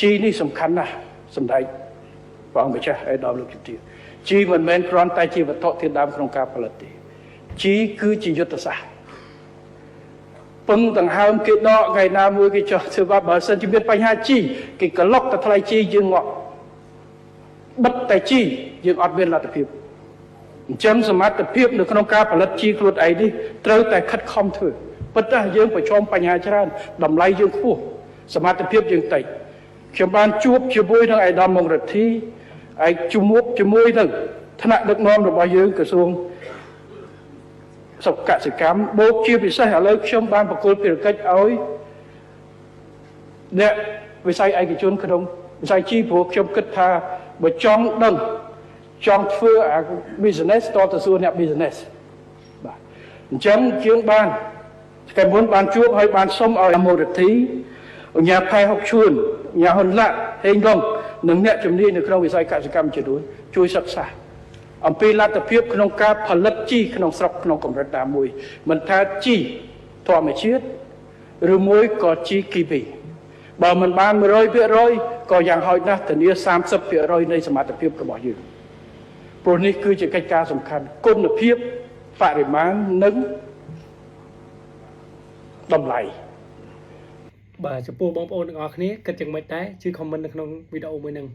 ជីនេះសំខាន់ណាស់សម្ដេចព្រះអង្គម្ចាស់ឯកឧត្តមលោកជំទាវជីមិនមែនគ្រាន់តែជាវត្ថុធាតុដើមក្នុងការផលិតទេជីគឺជាយុទ្ធសាស្ត្រពឹងដង្ហើមគេដកថ្ងៃណាមួយគេចោះធ្វើបាបបើសិនជាមានបញ្ហាជីគេក្លុកតែថ្លៃជីយើងងាប់បិទតែជីយើងអត់មានលទ្ធភាពអញ្ចឹងសមត្ថភាពនៅក្នុងការផលិតជីខ្លួនឯងនេះត្រូវតែខិតខំធ្វើប៉ុន្តែយើងប្រឈមបញ្ហាច្រើនតម្លៃយើងខ្ពស់សមត្ថភាពយើងតិចខ្ញុំបានជួបជាមួយនឹងឯកឧត្តមមុខរដ្ឋាឯជាមួយនឹងថ្នាក់ដឹកនាំរបស់យើងក្រសួងសុខកសិកម្មបូកជាពិសេសឥឡូវខ្ញុំបានប្រគល់ភារកិច្ចឲ្យអ្នកវិស័យឯកជនក្នុងវិស័យជីព្រោះខ្ញុំគិតថាបើចង់ដឹងចង់ធ្វើអា business តទៅសួរអ្នក business បាទអញ្ចឹងជាងបានតែមុនបានជួបហើយបានសុំឲ្យមូលរដ្ឋាអញ្ញាផែហុកឈួនអញ្ញាហ៊ុនឡាក់ហេងរងនិងអ្នកជំនាញនៅក្នុងវិស័យកសិកម្មជានួនជួយសិក្សាអំពីលទ្ធភាពក្នុងការផលិតជីក្នុងស្រុកក្នុងកម្រិតណាមួយមិនថាជីធម្មជាតិឬមួយក៏ជីគីមីបើមិនបាន 100% ក៏យ៉ាងហោចណាស់ធានា 30% នៃសមត្ថភាពរបស់យើងព្រោះនេះគឺជាកិច្ចការសំខាន់គុណភាពបរិមាណនិងតម្លៃបាទចំពោះបងប្អូនទាំងអស់គ្នាគិតយ៉ាងម៉េចដែរជួយ comment នៅក្នុងវីដេអូមួយនេះ